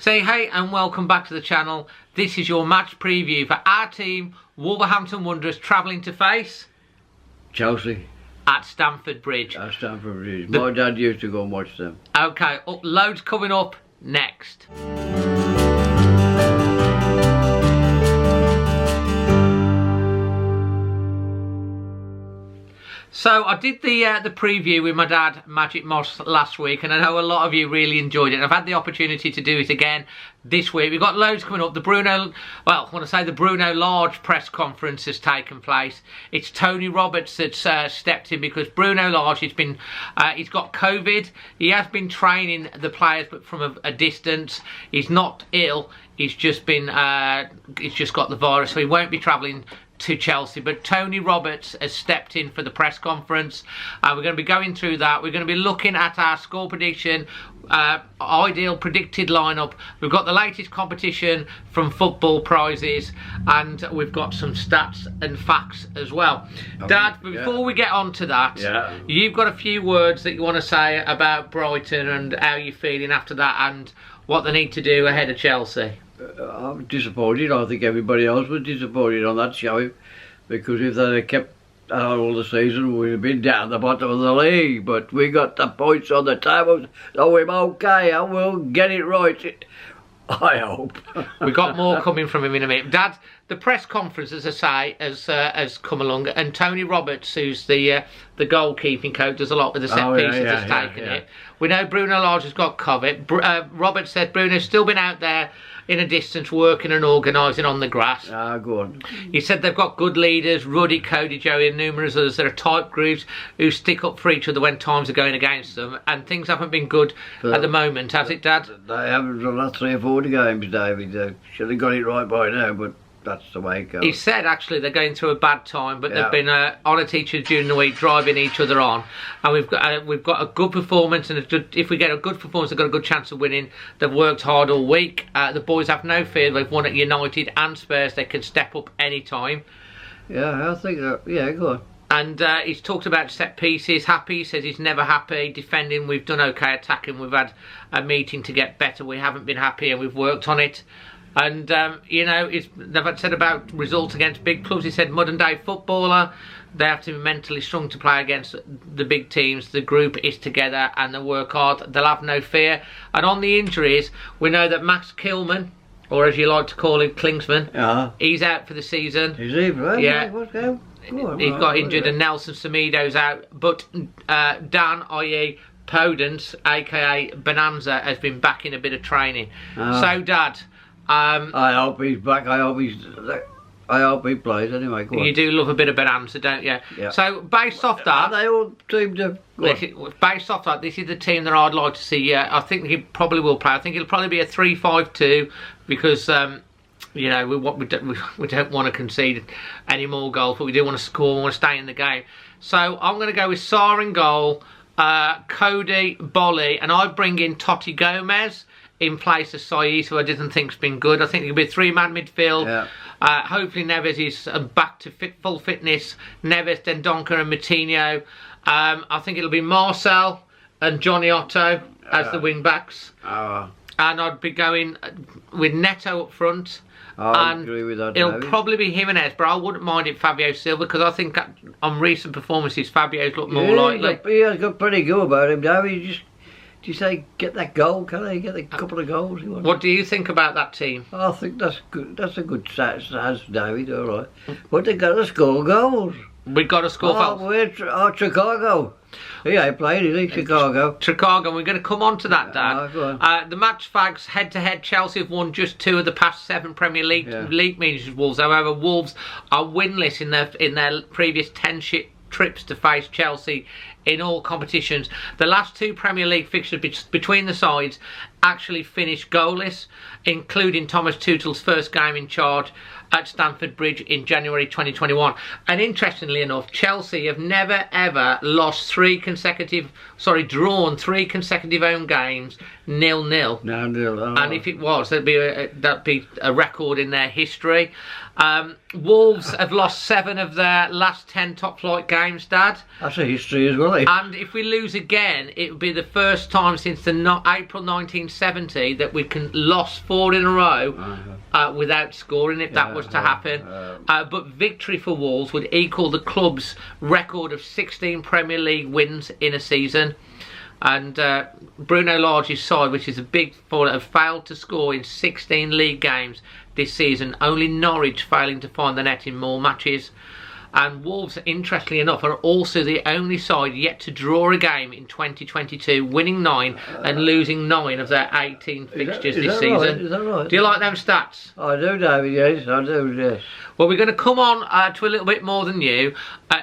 Say hey and welcome back to the channel. This is your match preview for our team, Wolverhampton Wanderers, travelling to face Chelsea at Stanford Bridge. At Stanford Bridge. My dad used to go and watch them. Okay, loads coming up next. So I did the preview with my dad, Magic Moss, last week, and I know a lot of you really enjoyed it. I've had the opportunity to do it again this week. We've got loads coming up. The Bruno, well, when I say the Bruno Lage press conference has taken place, it's Tony Roberts that's stepped in because Bruno Lage has been, he's got COVID. He has been training the players, but from a distance. He's not ill. He's just been, he's just got the virus, so he won't be travelling to Chelsea, but Tony Roberts has stepped in for the press conference. We're going to be going through that. We're going to be looking at our score prediction, ideal predicted lineup. We've got the latest competition from football prizes, and we've got some stats and facts as well. Dad, before we get on to that, you've got a few words that you want to say about Brighton and how you're feeling after that and what they need to do ahead of Chelsea. I'm disappointed. I think everybody else was disappointed on that showing, because if they had kept that all the season, we'd have been down the bottom of the league. But we got the points on the table, so we're okay, and we'll get it right. I hope. We've got more coming from him in a minute. Dad, the press conference, as I say, has come along, and Tony Roberts, who's the goalkeeping coach, does a lot with the set pieces, has taken it. We know Bruno Lage has got COVID. Roberts said Bruno's still been out there in a distance working and organising on the grass. Go on. He said they've got good leaders, Ruddy, Cody, Joey and numerous others. There are tight groups who stick up for each other when times are going against them, and things haven't been good at the moment, has it, Dad? They haven't done that 3 or 4 games, David. They should have got it right by now, but that's the way it goes. He said actually they're going through a bad time, but they've been on at each other during the week, driving each other on, and we've got a good performance, and if we get a good performance, they've got a good chance of winning. They've worked hard all week. The boys have no fear. They've won at United and Spurs. They can step up any time. Yeah, I think that. Yeah, go on. And he's talked about set pieces. Happy, he says he's never happy. Defending, we've done okay. Attacking, we've had a meeting to get better. We haven't been happy, and we've worked on it. And, you know, they've said about results against big clubs. He said modern day footballer, they have to be mentally strong to play against the big teams. The group is together and they work hard. They'll have no fear. And on the injuries, we know that Max Kilman, or as you like to call him, Klinsmann, he's out for the season. Is he? Right? Yeah. What's going on? He's got injured, and Nelson Semedo's out. But Dan, i.e. Podence, aka Bonanza, has been back in a bit of training. So, Dad, I hope he's back. I hope he plays anyway. Go on. You do love a bit of Bonanza, don't you? Yeah. So based off that, they all seem to. Based off that, this is the team that I'd like to see. I think he probably will play. I think it'll probably be a 3-5-2 because you know we don't want to concede any more goals, but we do want to score. We want to stay in the game. So I'm going to go with Sarr in goal, Cody, Bolly, and I bring in Totti Gomez in place of Saiz, who I didn't think's been good. I think it'll be a 3-man midfield. Yeah. Hopefully Neves is back to full fitness. Neves, Dendoncker and Moutinho. I think it'll be Marcel and Johnny Otto as the wing backs. And I'd be going with Neto up front. I agree with that. It'll probably be Jimenez, but I wouldn't mind it Fabio Silva, because I think on recent performances Fabio's looked more likely. He has got pretty good about him, David. Do you say get that goal? Can he get a couple of goals? What do you think about that team? I think that's good. That's a good stats, David. All right, but they got to score goals. We've got to score goals. Chicago. He ain't played, is he? Chicago. Chicago. We're going to come on to that, Dad. Go on. The match fags head-to-head. Chelsea have won just 2 of the past 7 Premier League meetings with Wolves. However, Wolves are winless in their previous 10 trips to face Chelsea in all competitions. The last 2 Premier League fixtures between the sides actually finished goalless, including Thomas Tuchel's first game in charge at Stanford Bridge in January 2021. And interestingly enough, Chelsea have never ever drawn 3 consecutive home games 0-0. 0-0. And if it was, that'd be a record in their history. Wolves have lost 7 of their last 10 top flight games, Dad. That's a history as well. will he? And if we lose again, it would be the first time since the April 1970 that we can lost 4 in a row without scoring, if that was to happen. But victory for Wolves would equal the club's record of 16 Premier League wins in a season. And Bruno Lage's side, which is a big four, have failed to score in 16 league games this season. Only Norwich failing to find the net in more matches. And Wolves, interestingly enough, are also the only side yet to draw a game in 2022, winning 9 and losing 9 of their 18 fixtures this season. Right? Is that right? Do you like them stats? I do, David, yes, I do, yes. Well, we're going to come on to a little bit more than you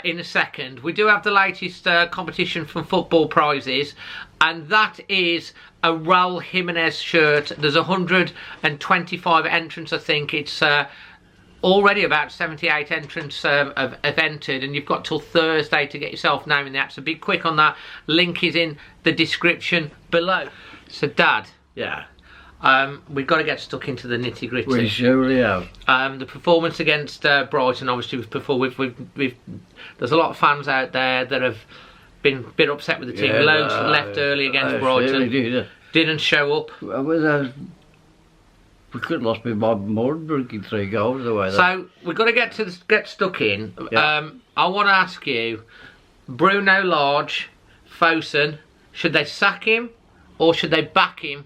in a second. We do have the latest competition from Football Prizes, and that is a Raul Jimenez shirt. There's 125 entrants, I think. It's already about 78 entrants have entered, and you've got till Thursday to get yourself name in the app, so be quick on that. Link is in the description below. So, Dad. Yeah. We've got to get stuck into the nitty gritty. We surely have. The performance against Brighton, obviously, there's a lot of fans out there that have been a bit upset with the team. Loads left early against Brighton. Didn't show up. We could have lost more than drinking 3 goals the way. So we've got to get stuck in. Yeah. I want to ask you, Bruno Lage, Fosun, should they sack him or should they back him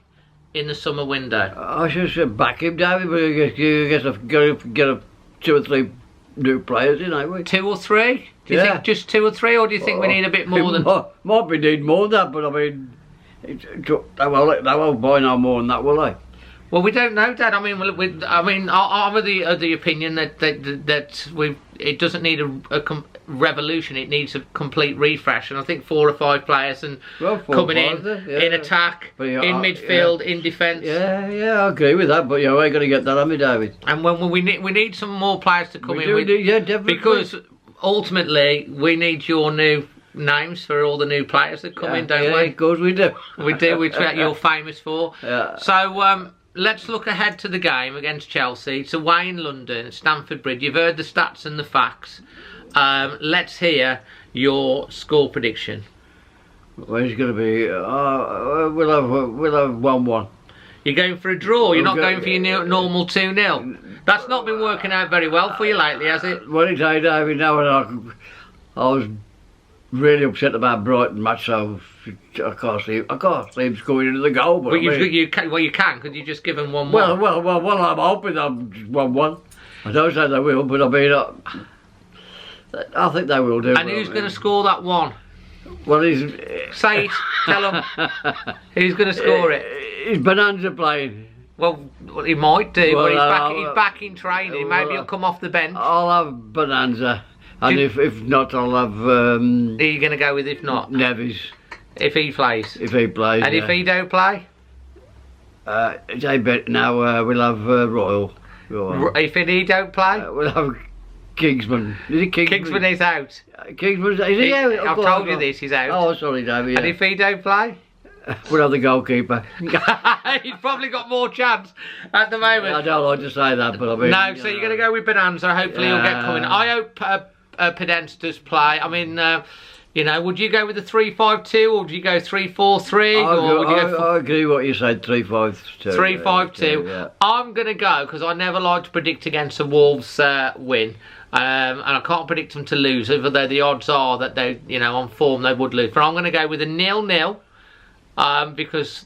in the summer window? I should say back him, David, but you get a 2 or 3 new players in, ain't we? 2 or 3? Do you think just 2 or 3, or do you think we need a bit more than? Might be need more than that, but I mean, they won't buy no more than that, will they? Well, we don't know, Dad. I mean, I'm of the opinion that it doesn't need a revolution. It needs a complete refresh, and I think 4 or 5 players and coming in attack, in midfield, in defence. Yeah, I agree with that. But I ain't gonna get that on me, David. And when we need some more players to come in. Yeah, definitely. Because ultimately, we need your new names for all the new players that come in, don't we? Yeah, of course we do. We do, which you're famous for. Yeah. So let's look ahead to the game against Chelsea. It's away in London at Stanford Bridge. You've heard the stats and the facts. Let's hear your score prediction. Well, it's going to be. We'll have 1-1. You're going for a draw. You're not going for your normal 2-0. That's not been working out very well for you lately, has it? Well, it's David. Now I was really upset about Brighton match, so I can't see him scoring into the goal. But you can, because you just give them 1-1. Well, I'm hoping I'm 1-1. I don't say they will, but I mean, I think they will do. And who's going to score that one? Well, say it. Tell them. Who's going to score it? Is Bonanza playing? Well, he might do, but he's back in training. Maybe he'll come off the bench. I'll have Bonanza. And if not, I'll have. Who are you going to go with if not? Neves. If he plays. If he plays. And if he don't play? Now we'll have Royal. If he don't play? We'll have Kingsman. Is it Kingsman? Kingsman is out. Kingsman, is he out? I've told you this, he's out. Oh, sorry, David. Yeah. And if he don't play? We'll have the goalkeeper. He's probably got more chance at the moment. I don't like to say that, but I mean. No, so you're going to go with Bonanza. Hopefully he'll get coming. I hope Pedence does play. I mean, would you go with the 3-5-2 or would you go 3-4-3? I agree what you said, 3-5-2. 3-5-2. Yeah. I'm going to go, because I never like to predict against a Wolves win. And I can't predict them to lose, even though the odds are that they, on form they would lose. But I'm going to go with a 0-0. Because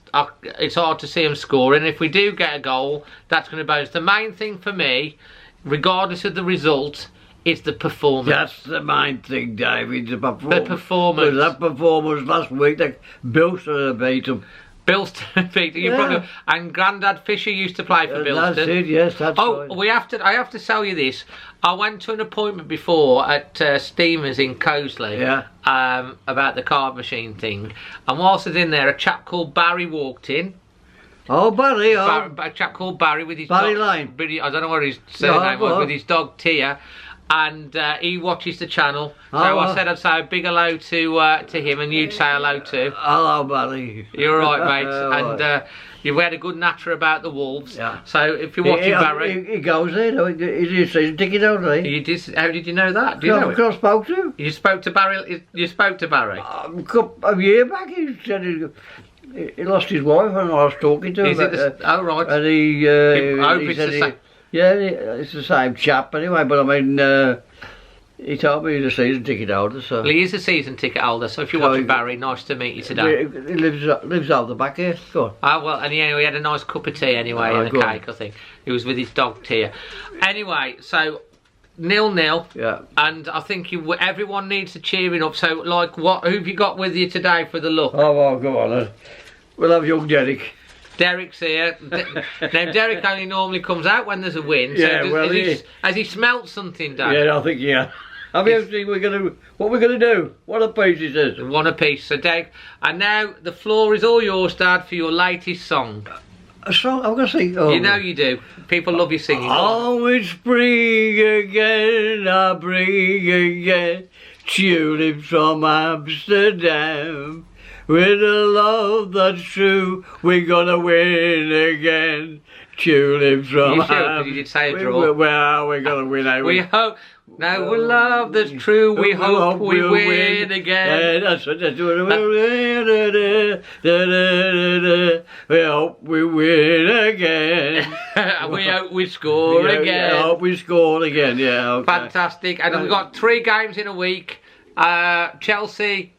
it's hard to see them score, and if we do get a goal, that's going to bonus. The main thing for me, regardless of the result, is the performance. That's the main thing, David. The performance. That performance last week, Bilston beat them. Bilston beat them. Yeah. And Grandad Fisher used to play for Bilston. That's it. Yes, that's right. I have to tell you this. I went to an appointment before at Steamers in Cosley. Yeah. About the card machine thing, and whilst I was in there, a chap called Barry walked in. Oh, Barry! A chap called Barry with his Barry dog, Lane. I don't know what his surname was, with his dog Tia, and he watches the channel. So I said I'd say a big hello to him, and you'd say hello too. Hello, Barry. You're all right, mate. And You've had a good natter about the Wolves. Yeah. So if you're watching Barry, he goes there. No, he's a season ticket holder. how did you know that? Do you know it? I spoke to him. You spoke to Barry. You spoke to Barry. A year back, he said he lost his wife, and I was talking to him. Is it oh right. And I hope he it's said the same. yeah, it's the same chap anyway. But I mean, he told me he's a season ticket holder. So Well, he is a season ticket holder. So if you're watching Barry, nice to meet you today. he lives out the back here. Go on. Oh well, and he had a nice cup of tea anyway and a good. cake. I think he was with his dog Tia. Anyway, so 0-0. Yeah. And I think everyone needs to cheering up. So, like, who have you got with you today for the look? Oh well, go on then. We'll have young Derek. Derek's here. Now, Derek only normally comes out when there's a win. So Yeah, well, has he smelt something, Dan? Yeah, I think yeah. I mean, what we're gonna do? What a piece it is. One apiece. So, Derek, and now the floor is all yours, Dad, for your latest song. A song? I'm gonna sing. Oh. You know you do. People love you singing. Oh, it's spring again, I bring again tulips from Amsterdam. With a love that's true, we're gonna win again. Tulips from Amsterdam. You did say a draw. Well, we're gonna win. We hope. Now with love that's true, we hope we win again. Yeah, that's what we'll win. We hope we win again. We hope we score again. I hope we score again, yeah. Okay. Fantastic. And we've got 3 games in a week. Chelsea,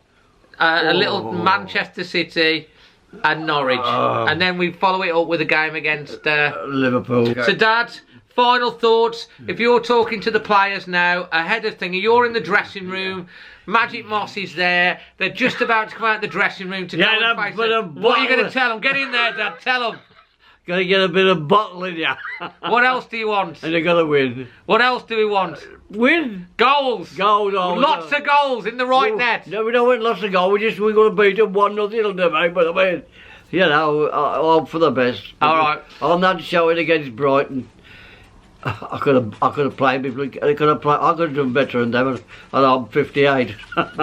a little Manchester City and Norwich. And then we follow it up with a game against Liverpool. So, Dad, final thoughts. If you're talking to the players now, ahead of thing, you're in the dressing room, Magic Moss is there, they're just about to come out the dressing room to go and face it. What are you going to tell them? Get in there, Dad, tell them. Gotta get a bit of bottle in ya. What else do you want? And they're gonna win. What else do we want? Win. Goals. Goals. Lots of goals in the right net. No, we don't want lots of goals. We're gonna beat them 1-0, mate. But I mean, you know, I hope for the best. All right. I'm not showing against Brighton. I could have played. I could have done better than them, and I'm 58.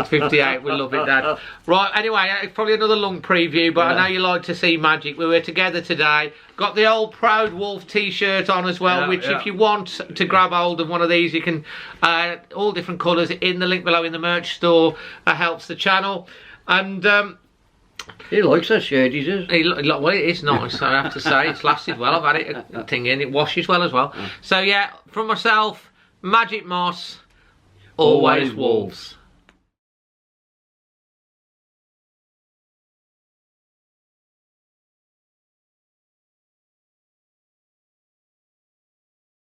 58, we love it, Dad. Right, anyway, it's probably another long preview, but I know you like to see Magic. We were together today. Got the old Proud Wolf t-shirt on as well, which if you want to grab hold of one of these, you can, all different colours, in the link below in the merch store. Helps the channel. And he likes that shirt, he says. Well, it is nice, I have to say. It's lasted well. I've had it a thing in. It washes well as well. So, yeah, from myself, Magic Moss, always Wolves.